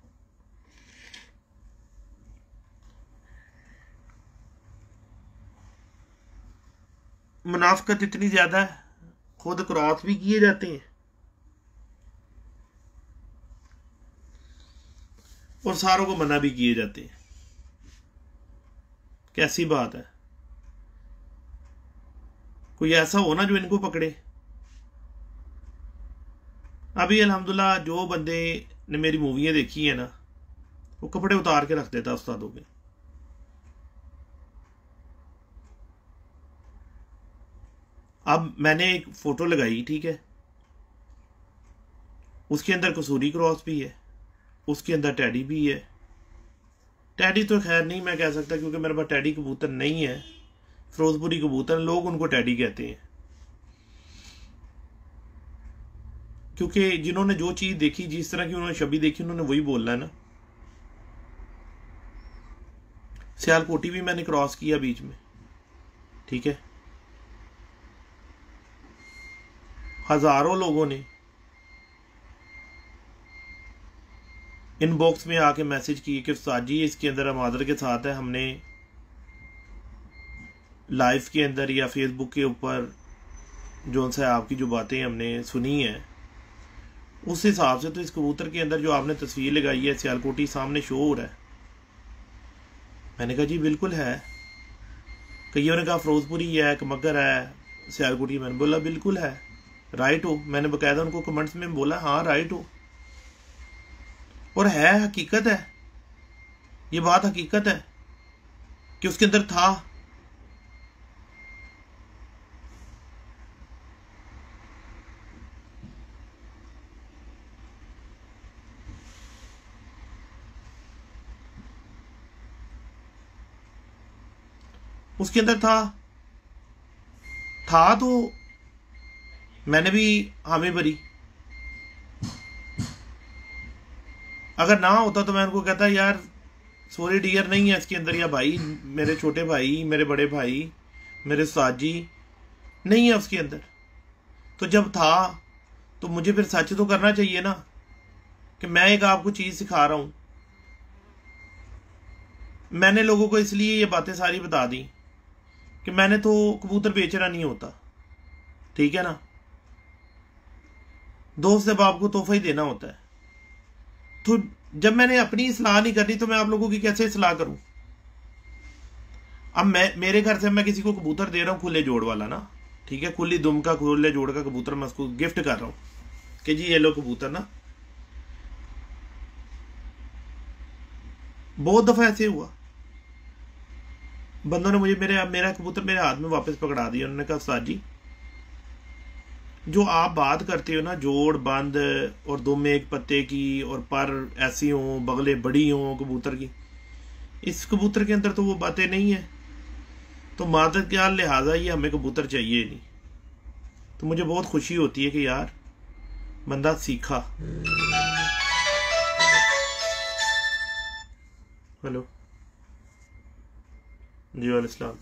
मुनाफिकत इतनी ज्यादा है, खुद क्रॉस भी किए जाते हैं और सारों को मना भी किए जाते हैं। कैसी बात है? कोई ऐसा हो ना जो इनको पकड़े। अभी अल्हम्दुलिल्लाह जो बंदे ने मेरी मूवियां देखी है ना, वो कपड़े उतार के रख देता उस्तादों के। अब मैंने एक फोटो लगाई, ठीक है, उसके अंदर कसूरी क्रॉस भी है, उसके अंदर टैडी भी है। टैडी तो खैर नहीं मैं कह सकता क्योंकि मेरे पास टैडी कबूतर नहीं है, फिरोजपुरी कबूतर, लोग उनको टैडी कहते हैं। क्योंकि जिन्होंने जो चीज देखी, जिस तरह की उन्होंने छवि देखी, उन्होंने वही बोलना है ना। सियालकोटी भी मैंने क्रॉस किया बीच में, ठीक है। हजारों लोगों ने इनबॉक्स में आके मैसेज किए कि उस्ताद जी इसके अंदर हमादर के साथ है, हमने लाइव के अंदर या फेसबुक के ऊपर जो उनसे आपकी जो बातें हमने सुनी है उस हिसाब से तो इस कबूतर के अंदर जो आपने तस्वीर लगाई है सियालकोटी सामने शो हो रहा है। मैंने कहा जी बिल्कुल है। कईयों ने कहा फिरोजपुरी है, कमगर है, सियालकोटी। मैंने बोला बिल्कुल है, राइट हो। मैंने बकायदा उनको कमेंट्स में बोला हाँ राइट हो, और है, हकीकत है, ये बात हकीकत है कि उसके अंदर था। उसके अंदर था तो मैंने भी हामी भरी। अगर ना होता तो मैं उनको कहता यार सॉरी डियर नहीं है इसके अंदर, या भाई मेरे छोटे भाई, मेरे बड़े भाई, मेरे उस्ताद जी, नहीं है उसके अंदर। तो जब था तो मुझे फिर सच तो करना चाहिए ना कि मैं एक आपको चीज सिखा रहा हूं। मैंने लोगों को इसलिए ये बातें सारी बता दी कि मैंने तो कबूतर बेचना नहीं होता, ठीक है ना। दोस्त जब आपको तोहफा ही देना होता है, तो जब मैंने अपनी सलाह नहीं करनी तो मैं आप लोगों की कैसे सलाह करूं? अब मेरे घर से मैं किसी को कबूतर दे रहा हूं खुले जोड़ वाला ना, ठीक है, खुली दुम का खुले जोड़ का कबूतर मैं उसको गिफ्ट कर रहा हूं कि जी ये लो कबूतर ना। बहुत दफा ऐसे हुआ, बंदों ने मुझे मेरा कबूतर मेरे हाथ में वापस पकड़ा दिया। उन्होंने कहा उस्ताद जी जो आप बात करते हो ना, जोड़ बंद और दुम एक पत्ते की और पर ऐसी हो, बगले बड़ी हो कबूतर की, इस कबूतर के अंदर तो वो बातें नहीं है। तो मादत के लिहाजा ये हमें कबूतर चाहिए नहीं। तो मुझे बहुत खुशी होती है कि यार बंदा सीखा। हेलो जी वालेकुम।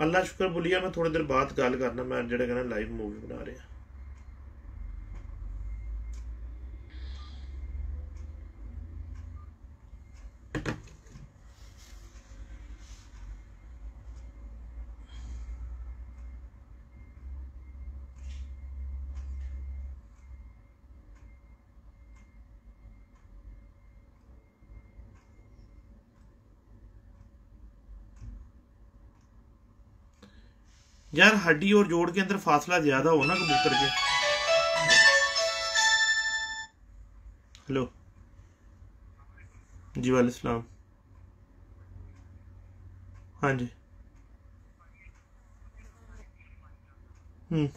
अल्लाह शुक्र बोलिए, मैं थोड़ी देर बाद गल करना, मैं जेड़ा कहना लाइव मूवी बना रहा। यार हड्डी और जोड़ के अंदर फासला ज्यादा हो ना कबूतर के। हेलो जी वालेकुम। हाँ जी। हम्म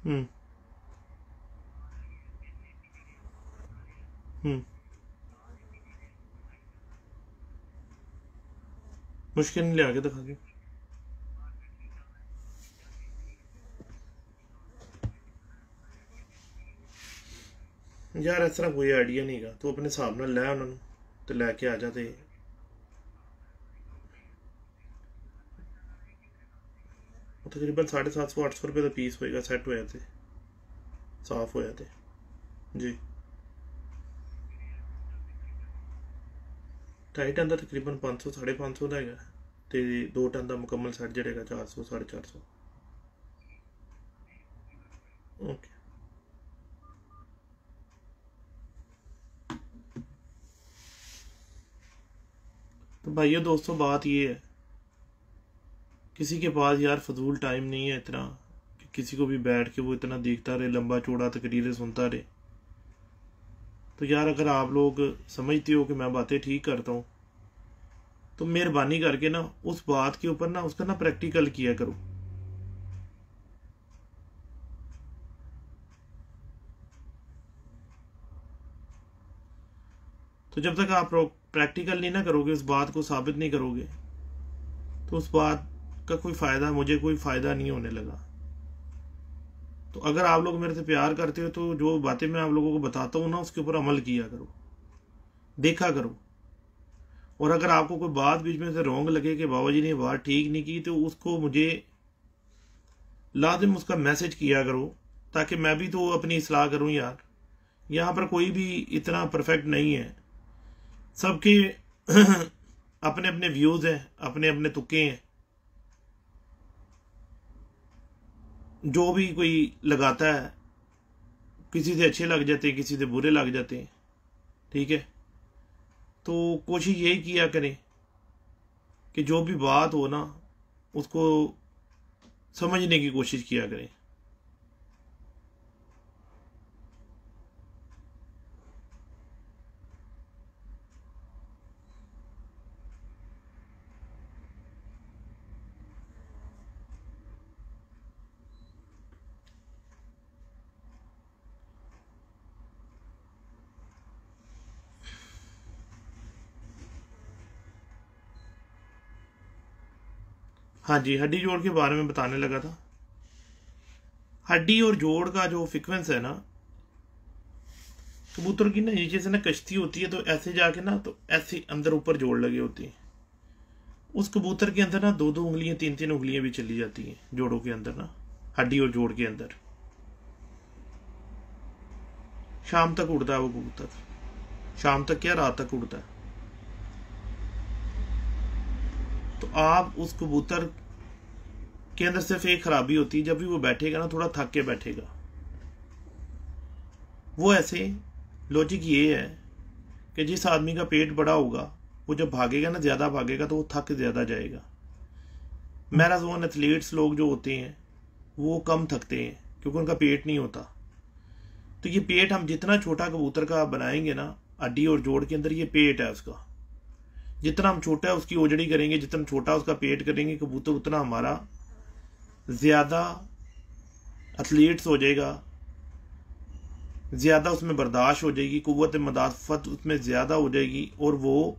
हम्म हम्म मुश्किल नहीं ले आके दिखा के। यार इस तरह कोई आइडिया नहीं गा, तू अपने हिसाब नाल लै उन्होंने तो लैके आ जा। तकरीबन 750-800 रुपये का पीस होएगा, सैट होया थे, साफ होया थे जी। 2.5 टन का तकरीबन 500-550 का है, तो 2 टन का मुकम्मल सैट जड़ेगा 400-450। ओके। तो भाइयों दोस्तों, बात ये है, किसी के पास यार फजूल टाइम नहीं है इतना कि किसी को भी बैठ के वो इतना देखता रहे, लंबा चौड़ा तकरीरें सुनता रहे। तो यार अगर आप लोग समझते हो कि मैं बातें ठीक करता हूँ, तो मेहरबानी करके ना उस बात के ऊपर ना उसका ना प्रैक्टिकल किया करो। तो जब तक आप प्रैक्टिकल नहीं ना करोगे, उस बात को साबित नहीं करोगे, तो उस बात का कोई फ़ायदा, मुझे कोई फ़ायदा नहीं होने लगा। तो अगर आप लोग मेरे से प्यार करते हो तो जो बातें मैं आप लोगों को बताता हूँ ना, उसके ऊपर अमल किया करो, देखा करो। और अगर आपको कोई बात बीच में से रॉन्ग लगे कि बाबा जी ने बात ठीक नहीं की, तो उसको मुझे लाजिम उसका मैसेज किया करो, ताकि मैं भी तो अपनी इस्लाह करूँ यार। यहाँ पर कोई भी इतना परफेक्ट नहीं है, सबके अपने अपने व्यूज़ हैं, अपने अपने तुक्के हैं। जो भी कोई लगाता है, किसी से अच्छे लग जाते हैं, किसी से बुरे लग जाते हैं, ठीक है। तो कोशिश यही किया करें कि जो भी बात हो ना, उसको समझने की कोशिश किया करें। हाँ जी, हड्डी जोड़ के बारे में बताने लगा था। हड्डी और जोड़ का जो फ्रिक्वेंस है ना, कबूतर की ना नीचे से ना कश्ती होती है, तो ऐसे जाके ना, तो ऐसे अंदर ऊपर जोड़ लगे होती हैं। उस कबूतर के अंदर ना 2-2 उंगलियां, 3-3 उंगलियां भी चली जाती हैं जोड़ों के अंदर ना, हड्डी और जोड़ के अंदर। शाम तक उड़ता है वो कबूतर, शाम तक क्या, रात तक उड़ता है। तो आप उस कबूतर के अंदर सिर्फ एक खराबी होती है, जब भी वो बैठेगा ना, थोड़ा थक के बैठेगा। वो ऐसे लॉजिक ये है कि जिस आदमी का पेट बड़ा होगा, वो जब भागेगा ना, ज़्यादा भागेगा, तो वो थक ज़्यादा जाएगा। मैराथन एथलीट्स लोग जो होते हैं वो कम थकते हैं, क्योंकि उनका पेट नहीं होता। तो ये पेट हम जितना छोटा कबूतर का बनाएंगे ना, हड्डी और जोड़ के अंदर ये पेट है उसका, जितना हम छोटा उसकी ओजड़ी करेंगे, जितना छोटा उसका पेट करेंगे कबूतर, उतना हमारा ज़्यादा एथलीट्स हो जाएगा, ज़्यादा उसमें बर्दाश्त हो जाएगी, कुव्वत मदाफ़त उसमें ज़्यादा हो जाएगी, और वो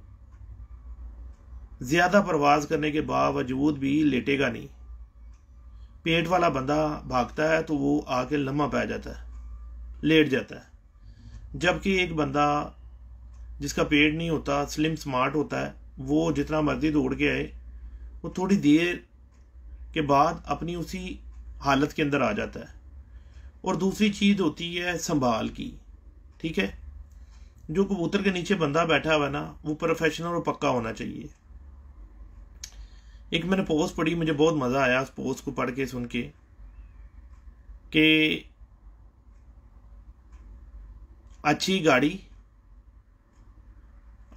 ज़्यादा परवाज़ करने के बावजूद भी लेटेगा नहीं। पेट वाला बंदा भागता है तो वो आके लम्हा पै जाता है, लेट जाता है। जबकि एक बंदा जिसका पेट नहीं होता, स्लिम स्मार्ट होता है, वो जितना मर्जी दौड़ के आए, वो थोड़ी देर के बाद अपनी उसी हालत के अंदर आ जाता है। और दूसरी चीज़ होती है संभाल की, ठीक है। जो कबूतर के नीचे बंदा बैठा हुआ है ना, वो प्रोफेशनल और पक्का होना चाहिए। एक मैंने पोस्ट पढ़ी, मुझे बहुत मज़ा आया उस पोस्ट को पढ़ के, सुन के, कि अच्छी गाड़ी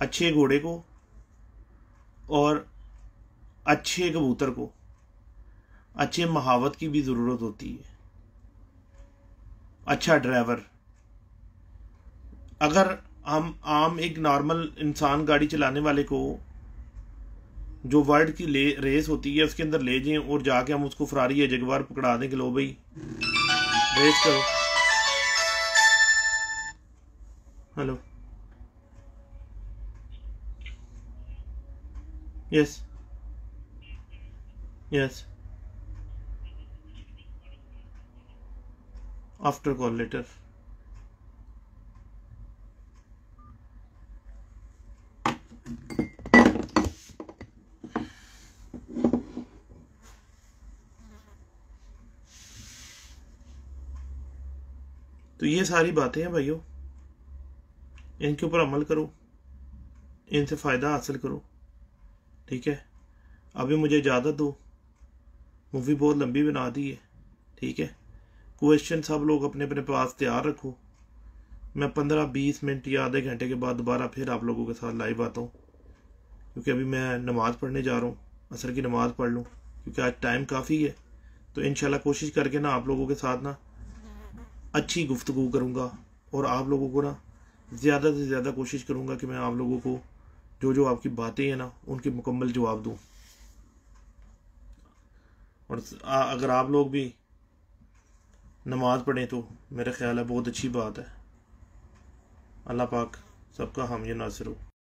अच्छे घोड़े को और अच्छे कबूतर को अच्छे महावत की भी ज़रूरत होती है। अच्छा ड्राइवर, अगर हम आम एक नॉर्मल इंसान गाड़ी चलाने वाले को जो वर्ल्ड की रेस होती है उसके अंदर ले जाएं, और जाके हम उसको फरारी या जगवार पकड़ा दें कि लो भाई रेस करो। Hello, yes yes, after call later. तो ये सारी बातें हैं भाइयों, इनके ऊपर अमल करो, इनसे फ़ायदा हासिल करो, ठीक है। अभी मुझे इजाज़त दो, मूवी बहुत लंबी बना दी है, ठीक है। क्वेश्चन सब लोग अपने अपने पास तैयार रखो। मैं 15-20 मिनट या आधे घंटे के बाद दोबारा फिर आप लोगों के साथ लाइव आता हूँ, क्योंकि अभी मैं नमाज़ पढ़ने जा रहा हूँ, असर की नमाज़ पढ़ लूँ, क्योंकि आज टाइम काफ़ी है। तो इंशाल्लाह कोशिश करके ना आप लोगों के साथ ना अच्छी गुफ्तगू करूँगा, और आप लोगों को ना ज़्यादा से ज़्यादा कोशिश करूँगा कि मैं आप लोगों को जो जो आपकी बातें हैं ना उनके मुकम्मल जवाब दूँ। और अगर आप लोग भी नमाज़ पढ़ें तो मेरा ख्याल है बहुत अच्छी बात है। अल्लाह पाक सबका हामी नासिर हो।